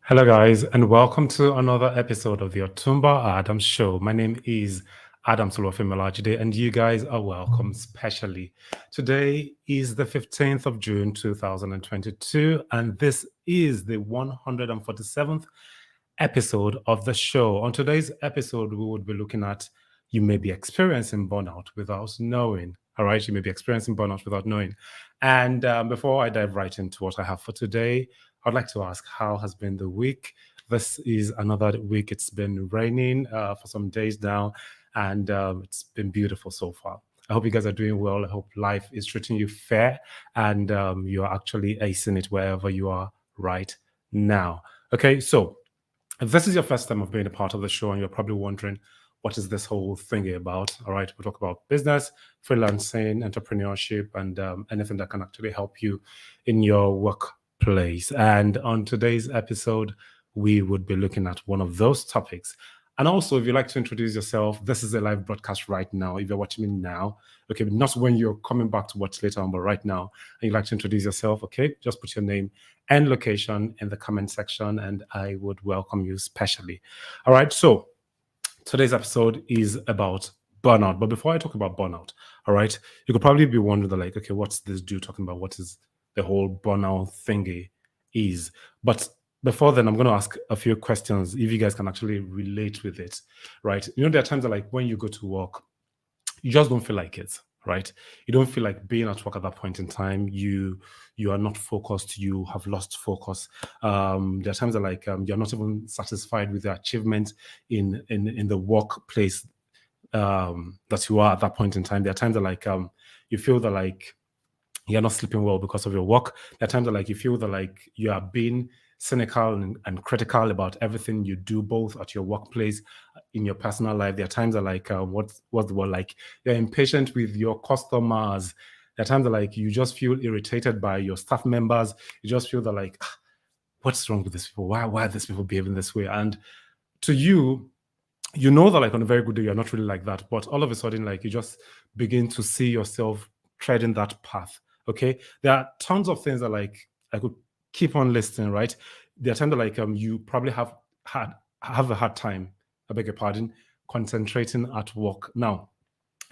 Hello, guys, and welcome to another episode of the Otumba Adams Show. My name is Adam Solofemalajide, and you guys are welcome specially. Today is the 15th of June, 2022, and this is the 147th episode of the show. On today's episode, we would be looking at you may be experiencing burnout without knowing. All right, you may be experiencing burnout without knowing. And before I dive right into what I have for today, I'd like to ask, how has been the week? This is another week. It's been raining for some days now, and it's been beautiful so far. I hope you guys are doing well. I hope life is treating you fair, and you are actually acing it wherever you are right now. Okay, so if this is your first time of being a part of the show and you're probably wondering, what is this whole thing about? All right, we talk about business, freelancing, entrepreneurship, and anything that can actually help you in your workplace. And on today's episode, we would be looking at one of those topics. And also, if you'd like to introduce yourself, this is a live broadcast right now. If you're watching me now, okay, not when you're coming back to watch later on, but right now, and you'd like to introduce yourself, okay, just put your name and location in the comment section, and I would welcome you specially. All right, so today's episode is about burnout. But before I talk about burnout, all right, you could probably be wondering, like, okay, what's this dude talking about? What is the whole burnout thingy is? But before then, I'm going to ask a few questions if you guys can actually relate with it, right? You know, there are times that, like, when you go to work, you just don't feel like it, right? You don't feel like being at work at that point in time. You are not focused. You have lost focus. There are times that, like, you're not even satisfied with the achievement in the workplace that you are at that point in time. There are times that, like, you feel that, like, you're not sleeping well because of your work. There are times that, like, you feel that, like, you are being cynical and critical about everything you do, both at your workplace, in your personal life. There are times that, like, what's the word, like, you're impatient with your customers. There are times that, like, you just feel irritated by your staff members. You just feel that, like, what's wrong with these people? Why are these people behaving this way? And to you, you know that, like, on a very good day, you're not really like that. But all of a sudden, like, you just begin to see yourself treading that path. Okay. There are tons of things that, like, I could keep on listing, right? There are times that, like, you probably have a hard time, I beg your pardon, concentrating at work. Now,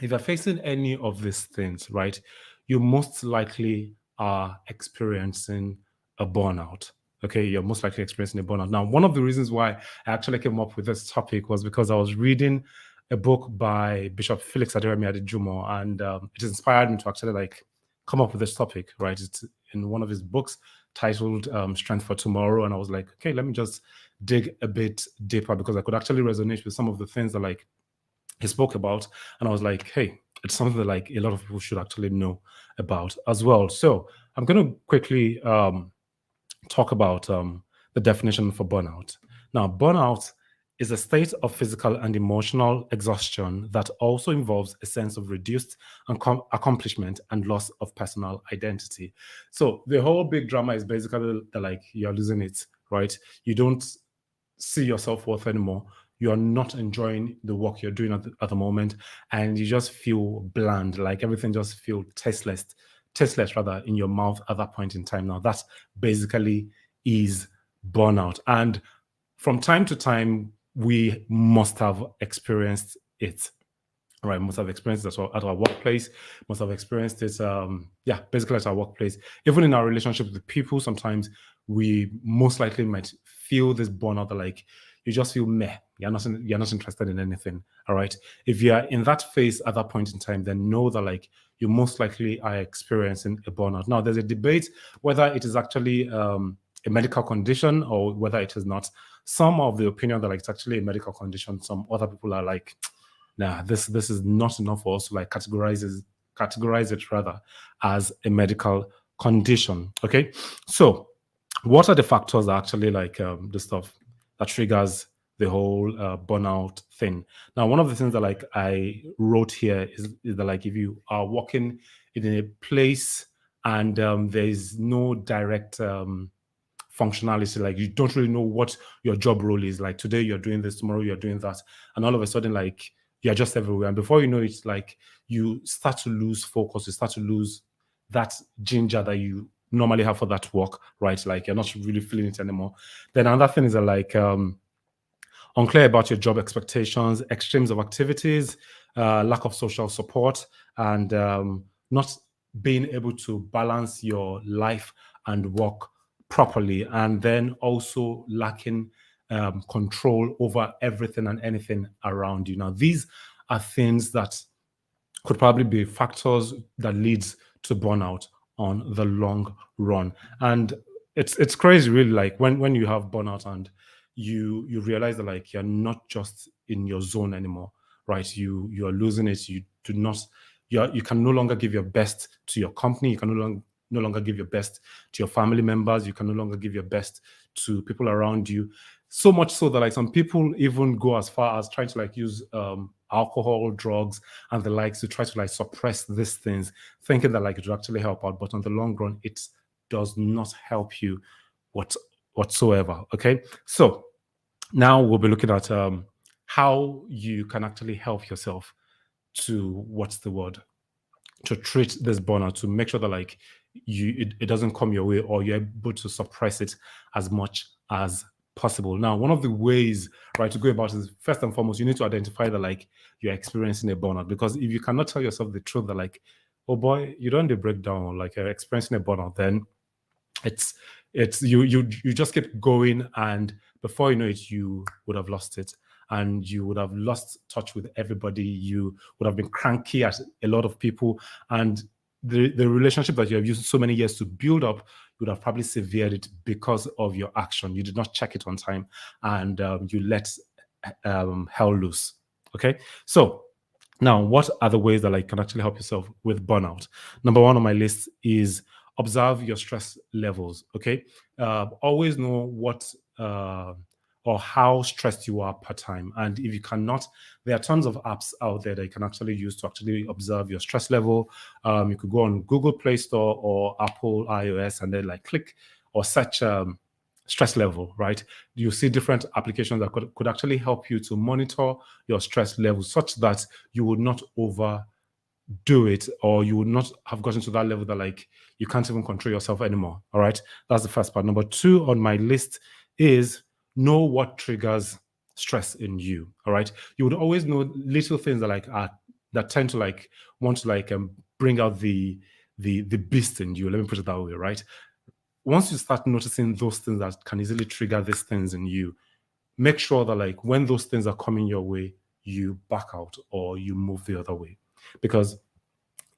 if you're facing any of these things, right, you most likely are experiencing a burnout. Okay, you're most likely experiencing a burnout. Now, one of the reasons why I actually came up with this topic was because I was reading a book by Bishop Felix Aderemi Adejumo, and it inspired me to actually, like, come up with this topic. Right, it's in one of his books titled "Strength for Tomorrow," and I was like, okay, let me just dig a bit deeper because I could actually resonate with some of the things that, like, he spoke about, and I was like, hey, it's something that, like, a lot of people should actually know about as well. So I'm going to quickly talk about the definition for burnout. Now, burnout is a state of physical and emotional exhaustion that also involves a sense of reduced accomplishment and loss of personal identity. So the whole big drama is basically that, like, you're losing it, right? You don't see your self-worth anymore. You're not enjoying the work you're doing at the moment, and you just feel bland, like everything just feel tasteless rather in your mouth at that point in time. Now that basically is burnout, and from time to time we must have experienced it, right? Must have experienced it at our workplace, must have experienced it, yeah, basically at our workplace. Even in our relationships with people, sometimes we most likely might feel this burnout that, like, you just feel meh, you're not interested in anything. All right. If you are in that phase at that point in time, then know that, like, you most likely are experiencing a burnout. Now, there's a debate whether it is actually a medical condition or whether it is not. Some of the opinion that, like, it's actually a medical condition. Some other people are like, nah, this is not enough for us to, like, categorize it rather as a medical condition. Okay, so what are the factors that actually, like, the stuff that triggers the whole burnout thing? Now, one of the things that, like, I wrote here is that, like, if you are working in a place and there is no direct functionality, like, you don't really know what your job role is, like, today you're doing this, tomorrow you're doing that, and all of a sudden, like, you're just everywhere, and before you know it, like, you start to lose focus, you start to lose that ginger that you normally have for that work, right? Like you're not really feeling it anymore. Then another thing is that like unclear about your job expectations, extremes of activities, lack of social support, and not being able to balance your life and work properly, and then also lacking control over everything and anything around you. Now, these are things that could probably be factors that leads to burnout on the long run. And it's crazy really, like when you have burnout and you realize that like you're not just in your zone anymore, right? You're losing it. You do not you can no longer give your best to your company. You can no longer give your best to your family members. You can no longer give your best to people around you. So much so that like some people even go as far as trying to like use alcohol, drugs, and the likes to try to like suppress these things, thinking that like it will actually help out. But on the long run, it does not help you what, whatsoever. Okay. So now we'll be looking at how you can actually help yourself to what's the word? To treat this burnout, to make sure that like it doesn't come your way, or you're able to suppress it as much as possible. Now, one of the ways, right, to go about is first and foremost, you need to identify that like you're experiencing a burnout. Because if you cannot tell yourself the truth that like, oh boy, you don't need to break down, like you're experiencing a burnout, then it's you just keep going, and before you know it, you would have lost it, and you would have lost touch with everybody. You would have been cranky at a lot of people, and the relationship that you have used so many years to build up, you would have probably severed it because of your action. You did not check it on time, and you let hell loose. Okay, so now, what are the ways that like can actually help yourself with burnout? Number one on my list is observe your stress levels. Okay, always know what or how stressed you are per time, and if you cannot, there are tons of apps out there that you can actually use to actually observe your stress level. You could go on Google Play Store or Apple iOS, and then like click or search stress level, right? You see different applications that could actually help you to monitor your stress level such that you would not overdo it, or you would not have gotten to that level that like you can't even control yourself anymore. All right. That's the first part. Number two on my list is know what triggers stress in you. All right. You would always know little things that like are that tend to like want to like bring out the beast in you. Let me put it that way, right? Once you start noticing those things that can easily trigger these things in you, make sure that like when those things are coming your way, you back out or you move the other way. Because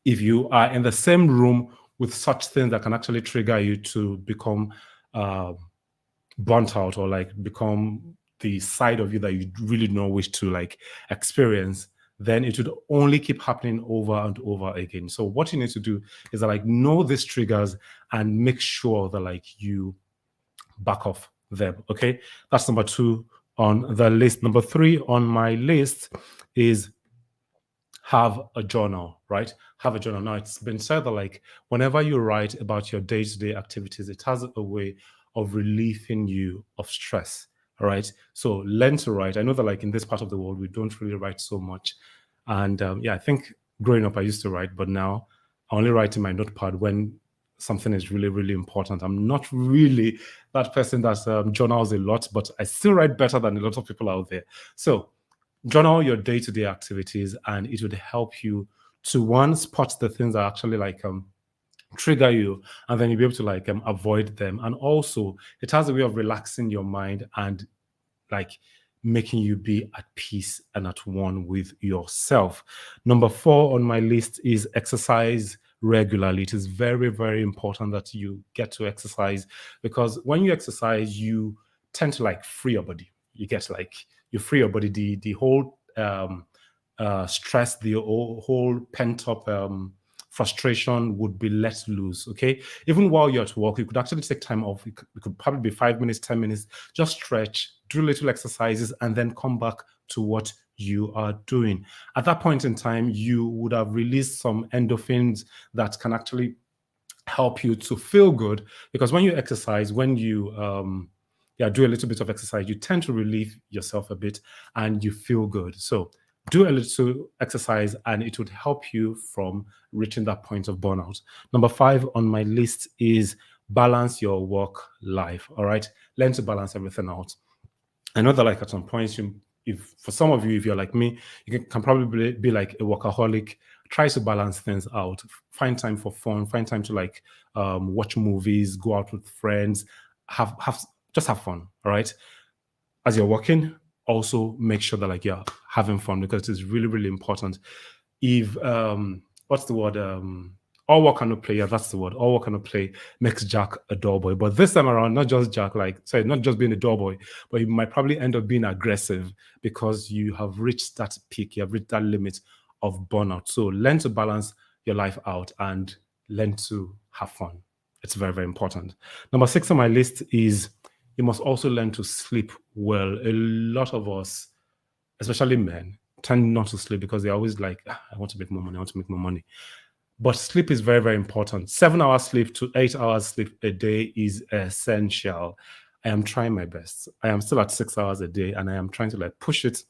if you are in the same room with such things that can actually trigger you to become uh, burnt out, or like become the side of you that you really don't wish to like experience, then it would only keep happening over and over again. So what you need to do is that like know these triggers and make sure that like you back off them. Okay, that's number two on the list. Number three on my list is have a journal, right? Have a journal. Now, it's been said that like whenever you write about your day-to-day activities, it has a way of relieving you of stress. All right. So learn to write. I know that like in this part of the world, we don't really write so much. And yeah, I think growing up, I used to write, but now I only write in my notepad when something is really, really important. I'm not really that person that journals a lot, but I still write better than a lot of people out there. So journal your day-to-day activities, and it would help you to one spot the things that actually like trigger you, and then you'll be able to like avoid them. And also it has a way of relaxing your mind and like making you be at peace and at one with yourself. Number four on my list is exercise regularly. It is very, very important that you get to exercise, because when you exercise, you tend to like free your body. You get like you free your body. The whole stress, the whole pent up frustration would be let loose. Okay, even while you're at work, you could actually take time off. It could probably be 5 minutes, 10 minutes, just stretch, do little exercises, and then come back to what you are doing. At that point in time, you would have released some endorphins that can actually help you to feel good, because when you exercise, when you yeah, do a little bit of exercise, you tend to relieve yourself a bit and you feel good. So do a little exercise and it would help you from reaching that point of burnout. Number 5 on my list is balance your work life. All right. Learn to balance everything out. I know that like at some points, if for some of you, if you're like me, you can probably be like a workaholic. Try to balance things out. Find time for fun. Find time to like watch movies, go out with friends, have just have fun. All right. As you're working, also make sure that like you're having fun because it's really really important. If what's the word? All work cannot play. Yeah, that's the word. All work cannot play makes Jack a dull boy. But this time around, not just Jack, like sorry, not just being a dull boy, but you might probably end up being aggressive because you have reached that peak, you have reached that limit of burnout. So learn to balance your life out and learn to have fun. It's very, very important. Number 6 on my list is you must also learn to sleep well. A lot of us, especially men, tend not to sleep because they're always like, "Ah, I want to make more money, I want to make more money." But sleep is very, very important. 7 hours sleep to 8 hours sleep a day is essential. I am trying my best. I am still at 6 hours a day and I am trying to like push it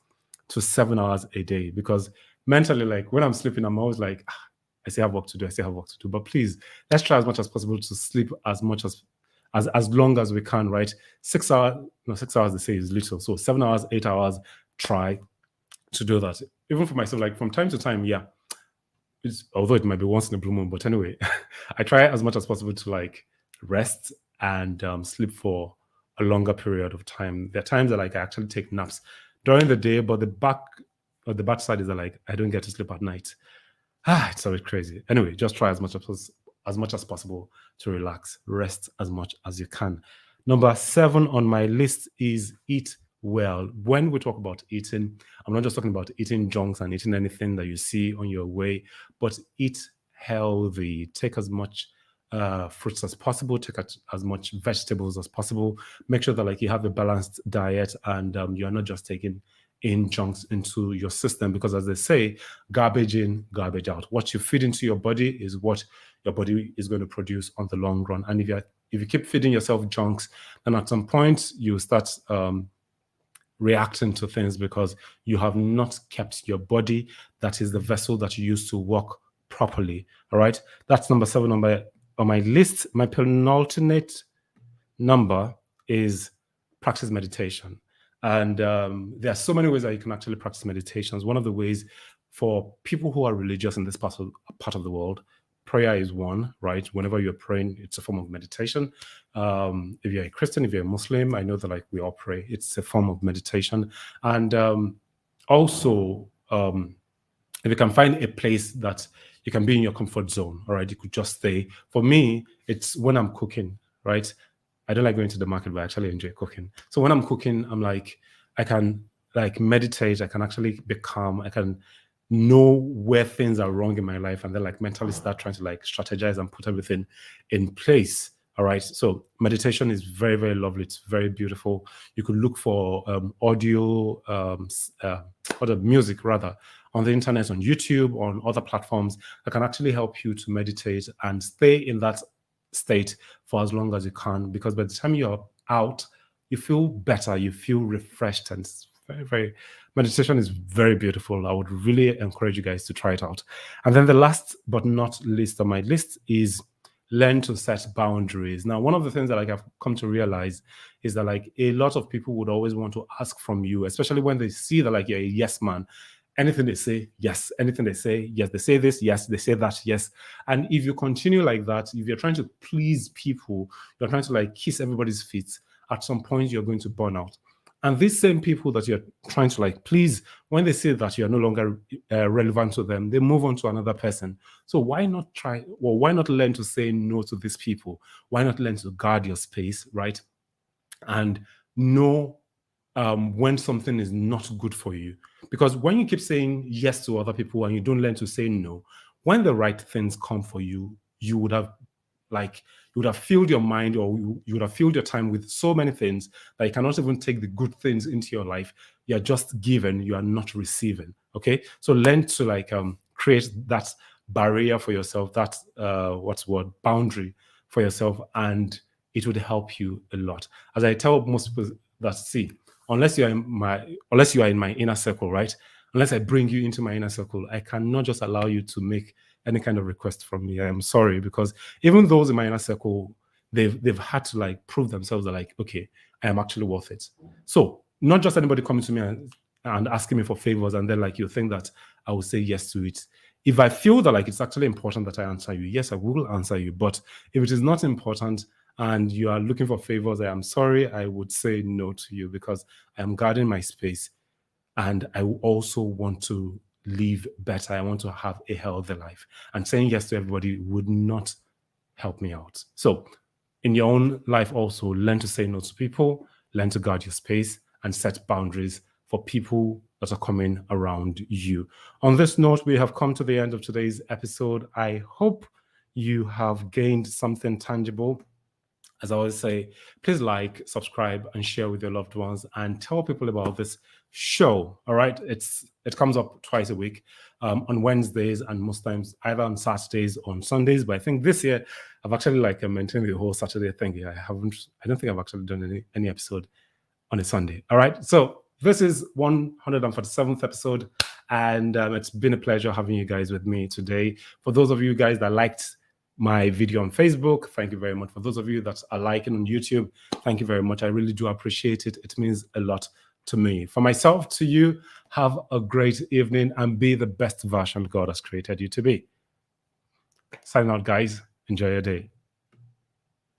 to 7 hours a day because mentally, like when I'm sleeping, I'm always like, "Ah, I still have work to do. I still have work to do." But please, let's try as much as possible to sleep as much as long as we can, right? 6 hours, no, 6 hours they say is little. So 7 hours, 8 hours, try to do that. Even for myself, like from time to time, yeah. Although it might be once in a blue moon, but anyway, I try as much as possible to like rest and sleep for a longer period of time. There are times that like I actually take naps during the day, but the back or the bad side is that like I don't get to sleep at night. It's always crazy. Anyway, just try as much as possible to relax, rest as much as you can. Number 7 on my list is eat well. When we talk about eating, I'm not just talking about eating junks and eating anything that you see on your way, but eat healthy. Take as much fruits as possible. Take as much vegetables as possible. Make sure that like you have a balanced diet and you are not just taking in junks into your system because as they say, garbage in, garbage out. What you feed into your body is what your body is going to produce on the long run. And if you keep feeding yourself junks, then at some point you start reacting to things because you have not kept your body, that is the vessel that you use to work properly. All right. That's number 7 on my list. My penultimate number is practice meditation. And there are so many ways that you can actually practice meditations. One of the ways for people who are religious in this part of the world, prayer is one, right? Whenever you're praying, it's a form of meditation. If you're a Christian, if you're a Muslim, I know that like we all pray. It's a form of meditation. And also, if you can find a place that you can be in your comfort zone, all right, you could just stay. For me, it's when I'm cooking, right? I don't like going to the market, but I actually enjoy cooking. So when I'm cooking, I'm like, I can like meditate. I can actually be calm. I can know where things are wrong in my life and then like mentally start trying to like strategize and put everything in place. All right. So meditation is very, very lovely. It's very beautiful. You could look for audio, or the music rather, on the internet, on YouTube, on other platforms that can actually help you to meditate and stay in that state for as long as you can. Because by the time you're out, you feel better, you feel refreshed, and it's very, very meditation is very beautiful. I would really encourage you guys to try it out. And then the last but not least on my list is learn to set boundaries. Now, one of the things that like I've come to realize is that like a lot of people would always want to ask from you, especially when they see that like you're a yes man. Anything they say, yes. Anything they say, yes. They say this, yes. They say that, yes. And if you continue like that, if you're trying to please people, you're trying to like kiss everybody's feet, at some point you're going to burn out. And these same people that you're trying to like please, when they say that you're no longer relevant to them, they move on to another person. So why not try, well, why not learn to say no to these people? Why not learn to guard your space, right? And know when something is not good for you. Because when you keep saying yes to other people and you don't learn to say no, when the right things come for you, you would have like you would have filled your mind or you would have filled your time with so many things that you cannot even take the good things into your life. You're just given, you are not receiving. Okay. So learn to like create that barrier for yourself, that what's the word, boundary for yourself, and it would help you a lot. As I tell most people that see, unless you are in my inner circle, right? unless I bring you into my inner circle, I cannot just allow you to make any kind of request from me. I am sorry, because even those in my inner circle, they've had to like prove themselves that like, okay, I am actually worth it. So not just anybody coming to me and asking me for favors, and then like you think that I will say yes to it. If I feel that like it's actually important that I answer you, yes, I will answer you. But if it is not important and you are looking for favors, I am sorry, I would say no to you, because I am guarding my space, and I also want to live better. I want to have a healthy life. And saying yes to everybody would not help me out. So in your own life also, learn to say no to people, learn to guard your space, and set boundaries for people that are coming around you. On this note, we have come to the end of today's episode. I hope you have gained something tangible. As I always say, please like, subscribe, and share with your loved ones, and tell people about this show. All right, it comes up twice a week, on Wednesdays, and most times either on Saturdays or on Sundays. But I think this year I've actually like maintained the whole Saturday thing. I don't think I've actually done any episode on a Sunday. All right, so this is 147th episode, and it's been a pleasure having you guys with me today. For those of you guys that liked my video on Facebook, thank you very much. For those of you that are liking on YouTube, thank you very much. I really do appreciate it. It means a lot to me. For myself, to you, have a great evening and be the best version God has created you to be. Signing out, guys. Enjoy your day.